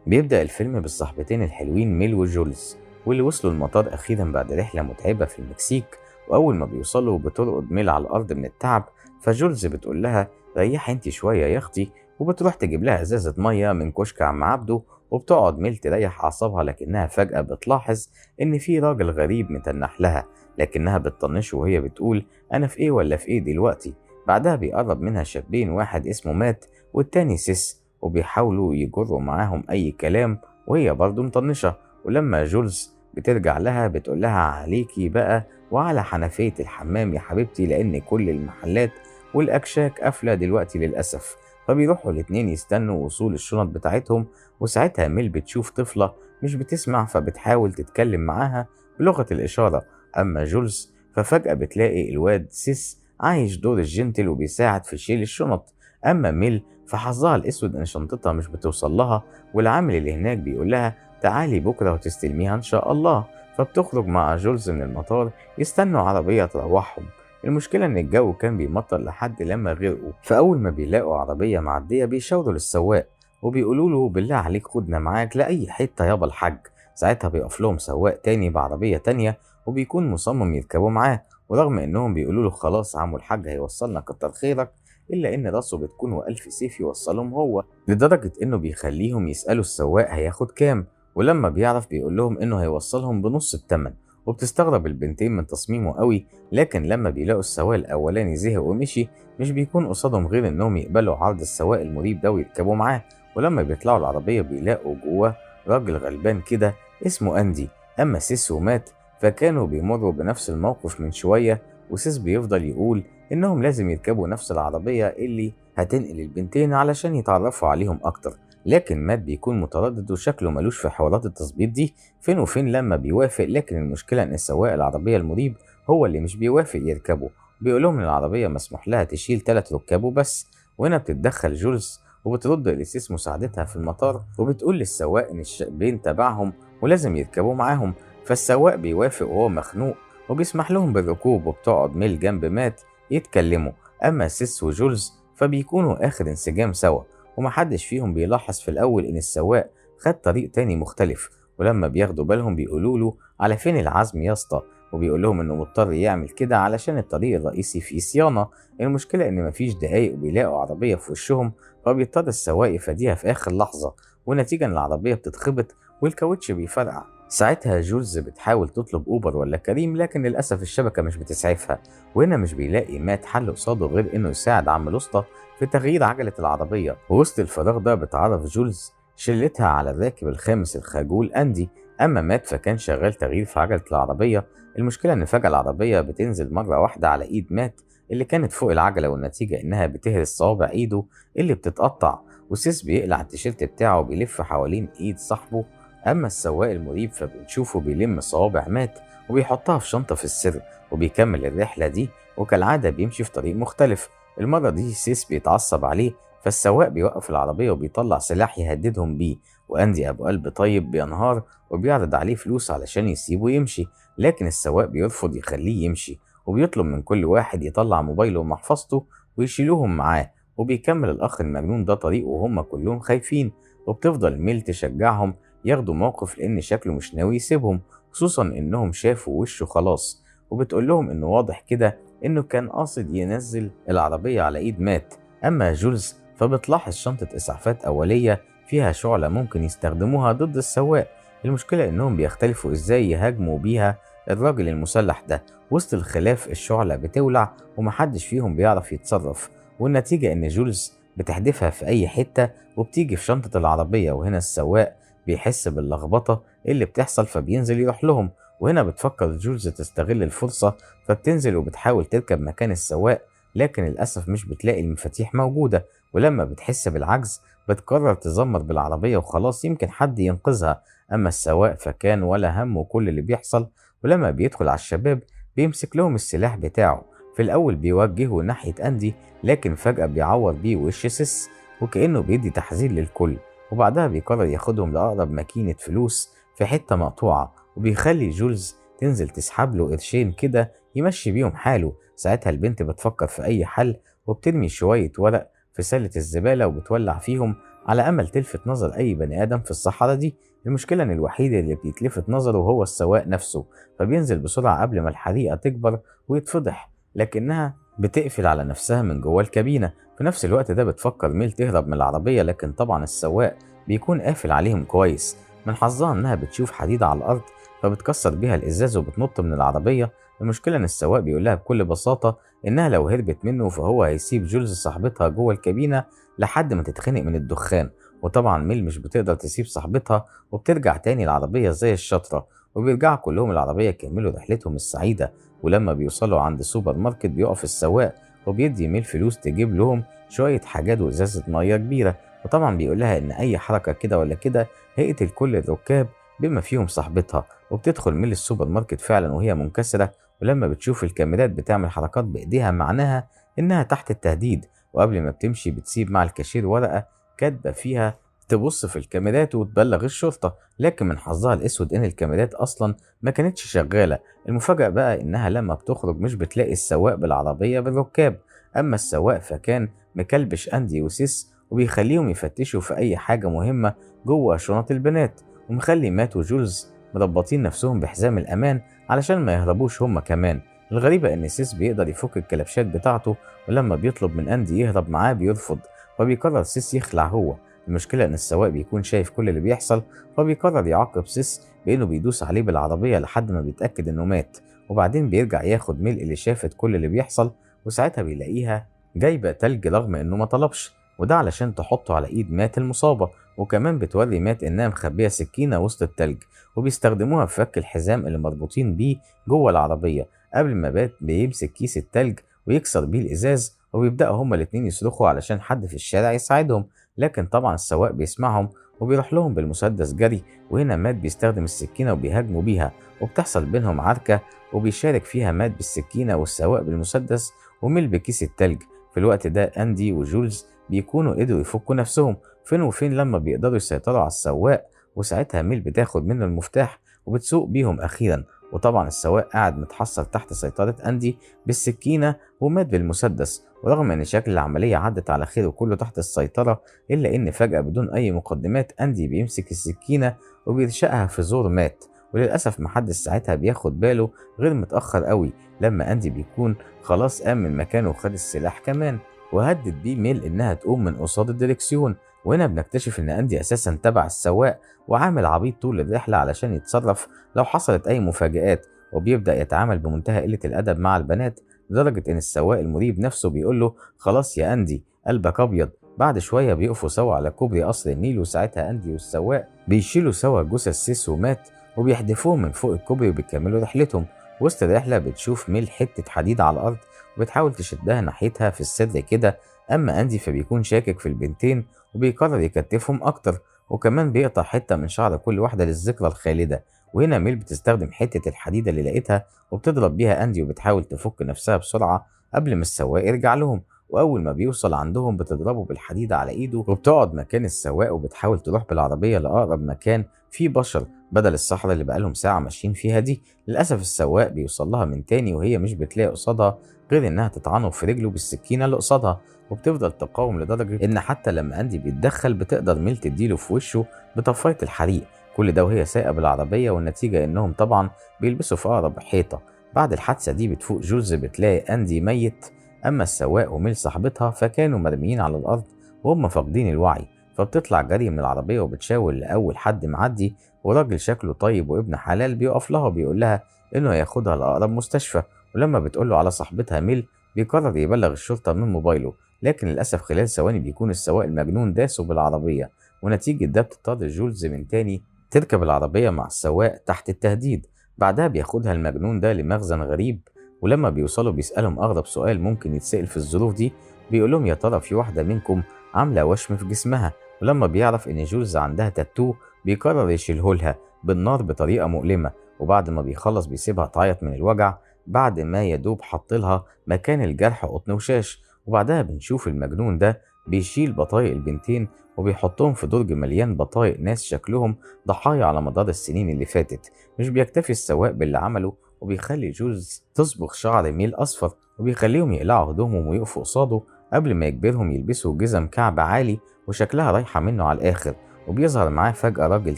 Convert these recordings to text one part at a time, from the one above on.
بيبدأ الفيلم بالصحبتين الحلوين ميل وجولز، واللي وصلوا المطار أخيرا بعد رحلة متعبة في المكسيك. وأول ما بيوصلوا بترقد ميل على الأرض من التعب، فجولز بتقول لها ريحي انتي شوية يا أختي، وبتروح تجيب لها إزازة مية من كشك عم عبده. وبتقعد ميل تريح أعصابها، لكنها فجأة بتلاحظ إن في راجل غريب متنح لها، لكنها بتطنشه وهي بتقول أنا في إيه ولا في إيه دلوقتي. بعدها بيقرب منها شابين، واحد اسمه مات والتاني سيس، وبيحاولوا يجروا معاهم أي كلام وهي برضه مطنشة. ولما جولز بترجع لها بتقول لها عليكي بقى وعلى حنفية الحمام يا حبيبتي، لأن كل المحلات والأكشاك قافلة دلوقتي للأسف. فبيروحوا الاتنين يستنوا وصول الشنط بتاعتهم. وساعتها ميل بتشوف طفلة مش بتسمع، فبتحاول تتكلم معاها بلغة الإشارة. أما جولز ففجأة بتلاقي الواد سيس عايش دور الجنتل وبيساعد في شيل الشنط. أما ميل فحظها الأسود إن شنطتها مش بتوصل لها، والعامل اللي هناك بيقول لها تعالي بكرة وتستلميها إن شاء الله. فبتخرج مع جولز من المطار يستنوا عربية تروحهم. المشكلة إن الجو كان بيمطر لحد لما غرقوا، فأول ما بيلاقوا عربية معدية بيشاوروا للسواق وبيقولوا له بالله عليك خدنا معاك لأي حتة يابا الحاج. ساعتها بيقف لهم سواق تاني بعربية تانية وبيكون مصمم يركبوا معاه، ورغم إنهم بيقولوا له خلاص عمو الحاج هيوصلنا كتر خيرك، إلا إن راسه بتكون وألف سيف يوصلهم هو، لدرجة إنه بيخليهم يسألوا السواق هياخد كام. ولما بيعرف بيقول لهم إنه هيوصلهم بنص التمن. وبتستغرب البنتين من تصميمه قوي، لكن لما بيلاقوا السواق الأولاني زهق ومشي مش بيكون قصادهم غير إنهم يقبلوا عرض السواق المريب ده ويركبوا معاه. ولما بيطلعوا العربية بيلاقوا جواه راجل غلبان كده اسمه أندي. أما سيس ومات فكانوا بيمروا بنفس الموقف من شوية، وسيس بيفضل يقول إنهم لازم يركبوا نفس العربية اللي هتنقل البنتين علشان يتعرفوا عليهم أكتر. لكن مات بيكون متردد وشكله ملوش في حوارات التظبيط دي، فين وفين لما بيوافق. لكن المشكلة إن سواق العربية المريب هو اللي مش بيوافق يركبه، بيقولهم إن العربية مسموح لها تشيل 3 ركاب وبس. وهنا بتتدخل جولز وبترد لسيس مساعدتها في المطار، وبتقول للسواق إن الشابين تبعهم ولازم يركبوا معاهم. فالسواق بيوافق وهو مخنوق وبيسمح لهم بالركوب، وبتقعد ميل جنب مات يتكلموا. أما سيس وجولز فبيكونوا آخر انسجام سوا، ومحدش فيهم بيلاحظ في الأول إن السواق خد طريق تاني مختلف. ولما بياخدوا بالهم بيقولوا له على فين العزم يا اسطى، وبيقول لهم إنه مضطر يعمل كده علشان الطريق الرئيسي فيه صيانة. المشكلة إن مفيش دقايق وبيلاقوا عربية في وشهم، فبيضطر السواق يفاديها في آخر لحظة، ونتيجة إن العربية بتتخبط والكاوتش بيفرقع. ساعتها جولز بتحاول تطلب اوبر ولا كريم، لكن للاسف الشبكه مش بتسعفها. وهنا مش بيلاقي مات حل قصاده غير انه يساعد عم الاسطى في تغيير عجله العربيه. ووسط الفراغ ده بتعرف جولز شلتها على الراكب الخامس الخجول اندي. اما مات فكان شغال تغيير في عجله العربيه. المشكله ان فجاه العربيه بتنزل مره واحده على ايد مات اللي كانت فوق العجله، والنتيجه انها بتهرس صوابع ايده اللي بتتقطع. وسيس بيقلع التيشيرت بتاعه وبيلف حوالين ايد صاحبه. أما السواق المريب فبنشوفه بيلم صوابع مات وبيحطها في شنطة في السر، وبيكمل الرحلة دي وكالعادة بيمشي في طريق مختلف. المرة دي سيس بيتعصب عليه، فالسواق بيوقف العربية وبيطلع سلاح يهددهم بيه. وأندي أبو قلب طيب بينهار وبيعرض عليه فلوس علشان يسيبه يمشي، لكن السواق بيرفض يخليه يمشي، وبيطلب من كل واحد يطلع موبايله ومحفظته ويشيلوهم معاه. وبيكمل الأخ المجنون ده طريقه وهم كلهم خايفين، وبتفضل ميل تشجعهم ياخدوا موقف لأن شكله مش ناوي يسيبهم، خصوصا إنهم شافوا وشه خلاص. وبتقول لهم إنه واضح كده إنه كان قاصد ينزل العربية على إيد مات. أما جولز فبتلاحظ شنطة إسعافات أولية فيها شعلة ممكن يستخدموها ضد السواق. المشكلة إنهم بيختلفوا إزاي يهاجموا بيها الراجل المسلح ده. وسط الخلاف الشعلة بتولع ومحدش فيهم بيعرف يتصرف، والنتيجة إن جولز بتحدفها في أي حتة وبتيجي في شنطة العربية. وهنا السواق بيحس باللخبطة اللي بتحصل فبينزل يروح لهم. وهنا بتفكر جولز تستغل الفرصة، فبتنزل وبتحاول تركب مكان السواق، لكن للأسف مش بتلاقي المفاتيح موجودة. ولما بتحس بالعجز بتقرر تزمر بالعربية وخلاص يمكن حد ينقذها. أما السواق فكان ولا همه كل اللي بيحصل. ولما بيدخل على الشباب بيمسك لهم السلاح بتاعه. في الأول بيوجهه ناحية أندي، لكن فجأة بيعور بيه وش سيس وكأنه بيدي تحذير للكل. وبعدها بيقرر ياخدهم لأقرب ماكينة فلوس في حتة مقطوعة، وبيخلي جولز تنزل تسحب له قرشين كده يمشي بيهم حاله. ساعتها البنت بتفكر في أي حل وبترمي شوية ورق في سلة الزبالة وبتولع فيهم على أمل تلفت نظر أي بني آدم في الصحراء دي. المشكلة إن الوحيد اللي بيتلفت نظره هو السواق نفسه، فبينزل بسرعة قبل ما الحريقة تكبر ويتفضح، لكنها بتقفل على نفسها من جوه الكابينة. في نفس الوقت ده بتفكر ميل تهرب من العربية، لكن طبعا السواق بيكون قافل عليهم كويس. من حظها إنها بتشوف حديدة على الأرض فبتكسر بيها الإزاز وبتنط من العربية. المشكلة إن السواق بيقولها بكل بساطة إنها لو هربت منه فهو هيسيب جولز صاحبتها جوه الكابينة لحد ما تتخنق من الدخان. وطبعا ميل مش بتقدر تسيب صاحبتها وبترجع تاني العربية زي الشطرة، وبيرجعوا كلهم العربية يكملوا رحلتهم السعيدة. ولما بيوصلوا عند سوبر ماركت بيقف السواق وبيدي ميل فلوس تجيب لهم شوية حاجات وإزازة مية كبيرة، وطبعا بيقولها إن أي حركة كده ولا كده هيقتل كل الركاب بما فيهم صاحبتها. وبتدخل ميل السوبر ماركت فعلا وهي منكسرة، ولما بتشوف الكاميرات بتعمل حركات بإيديها معناها إنها تحت التهديد. وقبل ما بتمشي بتسيب مع الكاشير ورقة كاتبة فيها تبص في الكاميرات وتبلغ الشرطة، لكن من حظها الأسود إن الكاميرات أصلا ما كانتش شغالة. المفاجأة بقى إنها لما بتخرج مش بتلاقي السواق بالعربية بالركاب، أما السواق فكان مكلبش أندي وسيس وبيخليهم يفتشوا في أي حاجة مهمة جوه شنط البنات، ومخلي مات وجولز مربطين نفسهم بحزام الأمان علشان ما يهربوش هما كمان. الغريبة إن سيس بيقدر يفك الكلبشات بتاعته، ولما بيطلب من أندي يهرب معاه بيرفض، فبيقرر سيس يخلع هو. المشكلة إن السواق بيكون شايف كل اللي بيحصل، فبيقرر يعاقب سيس بإنه بيدوس عليه بالعربية لحد ما بيتأكد إنه مات. وبعدين بيرجع ياخد ميل اللي شافت كل اللي بيحصل، وساعتها بيلاقيها جايبة تلج رغم إنه ما طلبش، وده علشان تحطه على إيد مات المصابة. وكمان بتوري مات إنها مخبية سكينة وسط التلج وبيستخدموها في فك الحزام اللي مربوطين بيه جوه العربية، قبل ما مات بيمسك كيس التلج ويكسر بيه الإزاز، وبيبدأوا هما الاتنين يصرخوا علشان حد في الشارع يساعدهم. لكن طبعا السواق بيسمعهم وبيروح لهم بالمسدس جري، وهنا مات بيستخدم السكينة وبيهاجموا بيها، وبتحصل بينهم عركة وبيشارك فيها مات بالسكينة والسواق بالمسدس وميل بكيس التلج. في الوقت ده أندي وجولز بيكونوا قدروا يفكوا نفسهم، فين وفين لما بيقدروا يسيطروا على السواق، وساعتها ميل بتاخد منه المفتاح وبتسوق بيهم أخيرا. وطبعا السواق قاعد متحصر تحت سيطرة أندي بالسكينة ومات بالمسدس. ورغم ان شكل العملية عدت على خير وكله تحت السيطرة، الا ان فجأة بدون اي مقدمات اندي بيمسك السكينة وبيرشقها في زور مات. وللأسف محدش ساعتها بياخد باله غير متأخر قوي، لما اندي بيكون خلاص قام من مكانه وخد السلاح كمان، وهدد بيه ميل انها تقوم من قصاد الدركسيون. وهنا بنكتشف ان اندي اساسا تبع السواق وعامل عبيط طول الرحلة علشان يتصرف لو حصلت اي مفاجآت، وبيبدأ يتعامل بمنتهى قلة الأدب مع البنات، لدرجة إن السواق المريب نفسه بيقول له خلاص يا أندي قلبك أبيض. بعد شوية بيقفوا سوا على كوبري قصر النيل، وساعتها أندي والسواق بيشيلوا سوا جثث سيس ومات وبيحدفوهم من فوق الكوبري وبيكملوا رحلتهم. وسط الرحلة بتشوف ميل حتة حديد على الأرض وبتحاول تشدها ناحيتها في السر كده، أما أندي فبيكون شاكك في البنتين وبيقرر يكتفهم أكتر، وكمان بيقطع حتة من شعر كل واحدة للذكرى الخالدة. وهنا ميل بتستخدم حتة الحديدة اللي لقيتها وبتضرب بيها أندي وبتحاول تفك نفسها بسرعة قبل ما السواق يرجع لهم. وأول ما بيوصل عندهم بتضربه بالحديدة على إيده وبتقعد مكان السواق وبتحاول تروح بالعربية لأقرب مكان فيه بشر بدل الصحراء اللي بقالهم ساعة ماشيين فيها دي. للأسف السواق بيوصل لها من تاني وهي مش بتلاقي قصادها غير إنها تطعنه في رجله بالسكينة اللي قصادها، وبتفضل تقاوم لدرجة إن حتى لما أندي بيتدخل بتقدر ميل تديله في وشه بطفاية الحريق. كل ده وهي سايقة بالعربية، والنتيجة إنهم طبعا بيلبسوا في أقرب حيطة. بعد الحادثة دي بتفوق جولز بتلاقي أندي ميت، أما السواق وميل صاحبتها فكانوا مرميين على الأرض وهم فاقدين الوعي. فبتطلع جري من العربية وبتشاور لأول حد معدي، وراجل شكله طيب وابن حلال بيقف لها وبيقول لها إنه هياخدها لأقرب مستشفى. ولما بتقوله على صاحبتها ميل بيقرر يبلغ الشرطة من موبايله، لكن للأسف خلال ثواني بيكون السواق المجنون داسه بالعربية. ونتيجة ده بتضطر جولز من تاني تركب العربية مع السواق تحت التهديد. بعدها بياخدها المجنون ده لمخزن غريب، ولما بيوصلوا بيسألهم أغرب سؤال ممكن يتسأل في الظروف دي، بيقولهم يا ترى في واحدة منكم عاملة وشم في جسمها؟ ولما بيعرف إن جولز عندها تاتو بيقرر يشيلهولها بالنار بطريقة مؤلمة، وبعد ما بيخلص بيسيبها تعيط من الوجع بعد ما يدوب حطلها مكان الجرح قطن وشاش. وبعدها بنشوف المجنون ده بيشيل بطايق البنتين وبيحطهم في درج مليان بطايق ناس شكلهم ضحايا على مدار السنين اللي فاتت. مش بيكتفي السواق باللي عمله، وبيخلي جولز تصبغ شعر ميل أصفر وبيخليهم يقلعوا هدومهم ويقفوا قصاده قبل ما يجبرهم يلبسوا جزم كعب عالي وشكلها رايحة منه على الآخر. وبيظهر معاه فجأة راجل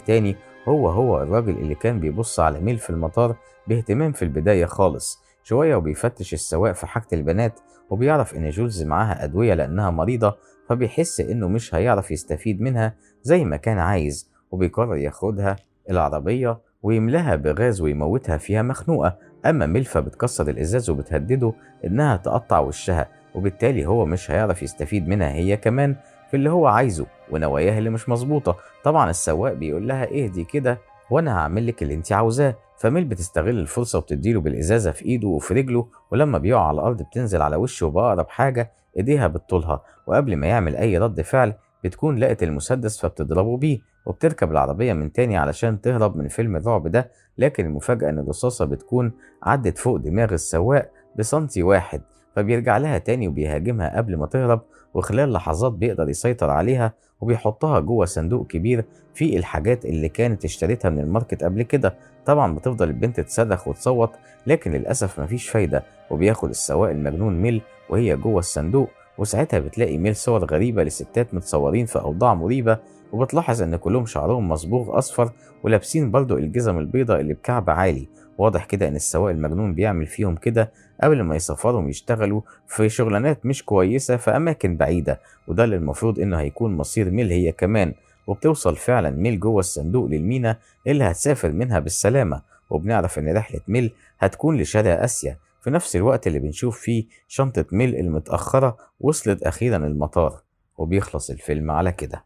تاني، هو الراجل اللي كان بيبص على ميل في المطار باهتمام في البداية خالص شوية، وبيفتش السواق في حاجة البنات، وبيعرف إن جولز معاها أدوية لأنها مريضة، فبيحس إنه مش هيعرف يستفيد منها زي ما كان عايز، وبيقرر ياخدها العربية ويملاها بغاز ويموتها فيها مخنوقة. أما ميلفا بتكسر الإزاز وبتهدده إنها تقطع وشها، وبالتالي هو مش هيعرف يستفيد منها هي كمان في اللي هو عايزه ونواياه اللي مش مظبوطة. طبعا السواق بيقول لها اهدي كده وانا هعمل لك اللي انت عاوزاه، فميل بتستغل الفرصة وبتديله بالإزازة في ايده وفي رجله، ولما بيقع على الأرض بتنزل على وشه بأقرب حاجة ايديها بتطولها، وقبل ما يعمل أي رد فعل بتكون لقت المسدس فبتضربه بيه، وبتركب العربية من تاني علشان تهرب من فيلم الرعب ده. لكن المفاجأة إن الرصاصة بتكون عدت فوق دماغ السواق بسنتي واحد، فبيرجع لها تاني وبيهاجمها قبل ما تهرب، وخلال لحظات بيقدر يسيطر عليها وبيحطها جوه صندوق كبير فيه الحاجات اللي كانت اشتريتها من الماركت قبل كده. طبعا بتفضل البنت تصرخ وتصوت، لكن للأسف مفيش فايدة، وبياخد السواق المجنون ميل وهي جوه الصندوق. وساعتها بتلاقي ميل صور غريبة لستات متصورين في أوضاع مريبة، وبتلاحظ إن كلهم شعرهم مصبوغ أصفر ولابسين برضو الجزم البيضاء اللي بكعب عالي. واضح كده إن السواق المجنون بيعمل فيهم كده قبل ما يسافرهم يشتغلوا في شغلانات مش كويسة في أماكن بعيدة، وده اللي المفروض إنه هيكون مصير ميل هي كمان. وبتوصل فعلا ميل جوه الصندوق للمينا اللي هتسافر منها بالسلامة، وبنعرف إن رحلة ميل هتكون لشرق آسيا في نفس الوقت اللي بنشوف فيه شنطة ميل المتأخرة وصلت أخيرا المطار. وبيخلص الفيلم على كده.